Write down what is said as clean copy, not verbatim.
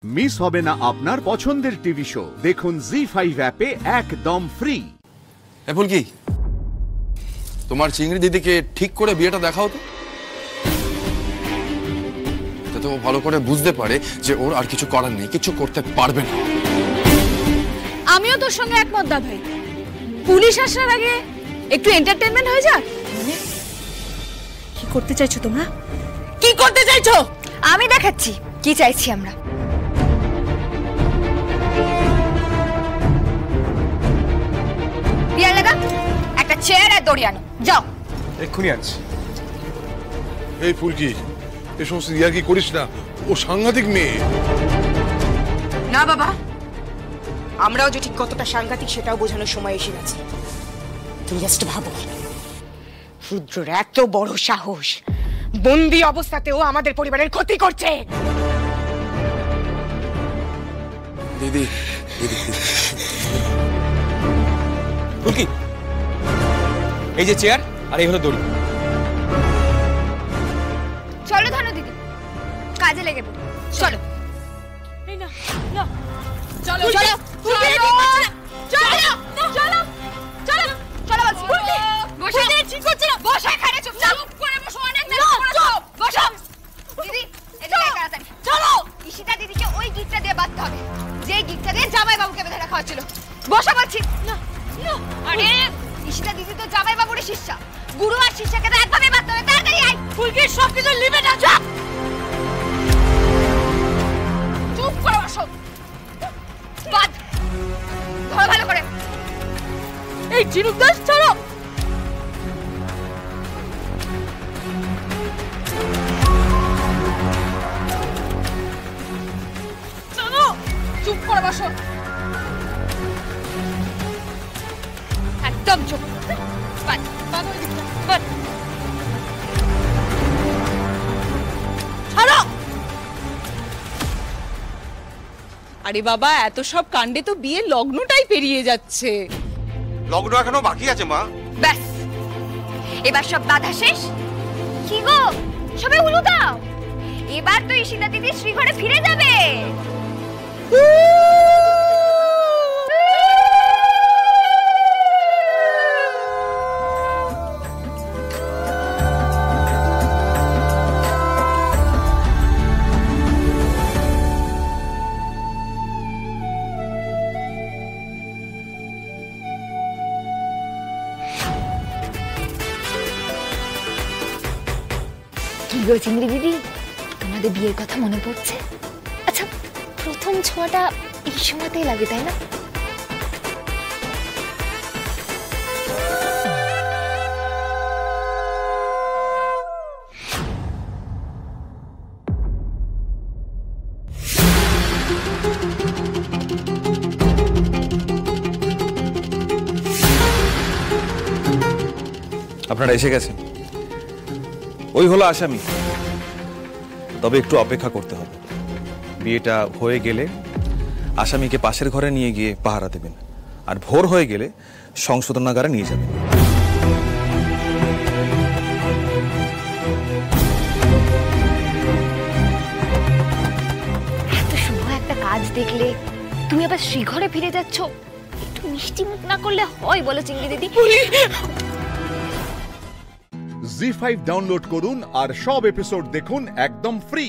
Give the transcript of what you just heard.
Miss হবে না আপনার পছন্দের টিভি শো। দেখুন জি5 অ্যাপে একদম ফ্রি। ফুলকি, তোমার চিংড়ি দিদিকে ঠিক করে বিয়েটা দেখাও তো, যাতে ও ভালো করে বুঝতে পারে যে ওর আর কিছু করার নেই, কিছু করতে পারবে না। আমিও তোর সঙ্গে একমত দা ভাই। পুলিশ আসার আগে একটু এন্টারটেইনমেন্ট হয়ে যাক। কি করতে চাইছো তোমরা? কি করতে চাইছো? আমি দেখাচ্ছি কি চাইছি আমরা। একটা চেয়ার আর দড়ি আনো, যাও। এক্ষুনি আনছি। এই ফুলকি, এ সমস্ত ইয়ার কি করিস না, ও সাংঘাতিক মেয়ে। না বাবা, আমরাও যে ঠিক কতটা সাংঘাতিক সেটাও বোঝানোর সময় এসে গেছে। তুমি জাস্ট ভাবো, রুদ্রর এত বড় সাহস, বন্দি অবস্থাতেও আমাদের পরিবারের ক্ষতি করছে। দিদি দিদি ফুলকি, এই যে চেয়ার আর এই হলো দড়ি। চলো ধানু দিদি, কাজে লেগে পড়ি। চলো চলো চলো চলো চলো চলো বসে ঠিক করছে না, বসে এখানে চুপ করে বসো। অনেক বসো দিদি, এদিকে তাড়াতাড়ি চলো। ঈশিতা দিদিকে ওই গিটটা দিয়ে বাঁধতে হবে, যে গিটটা দিয়ে জামাই বাবুকে বেঁধে রাখা হচ্ছিল। বসা বলছি। আরে ঈশিতা দিদি তো জামাই বাবুর শিষ্যা, গুরু আর শিষ্যাকে তো একভাবে বাঁধতে হবে। তাড়াতাড়ি আই। ফুলকি, সবকিছু লিমিট আছে। চুপ করে বসো। বাদ ধরো ভালো করে। এই জিনুক দাস, ছাড়ো। চলো, চুপ করে বসো, একদম চুপ। বাদ বাদ ওই দিকটা, বাদ। ছাড়ো। আরে বাবা, এত সব কাণ্ডে তো বিয়ের লগ্নটাই পেরিয়ে যাচ্ছে। লগ্ন এখনো বাকি আছে মা। ব্যাস, এবার সব বাধা শেষ। কি গো, সবাই উলু দাও। এবার তো ঈশিতা দিদি শ্রীঘরে ফিরে যাবে। কি গো চিংড়ি দিদি, তোমাদের বিয়ের কথা মনে পড়ছে? আচ্ছা, প্রথম ছোঁয়াটা এই সময়তেই লাগে, তাই না? আপনারা এসে গেছেন। ওই হলো আসামি। তবে একটু অপেক্ষা করতে হবে। বিয়েটা হয়ে গেলে আসামিকে পাশের ঘরে নিয়ে গিয়ে পাহারা দেবেন, আর ভোর হয়ে গেলে সংশোধনাগারে নিয়ে যাবেন। এত শুভ একটা কাজ দেখলে তুমি আবার শ্রীঘরে ফিরে যাচ্ছ, একটু মিষ্টি মুখ না করলে হয় বলো চিংড়ি দিদি? জি5 ডাউনলোড করুন আর সব এপিসোড দেখুন একদম ফ্রি।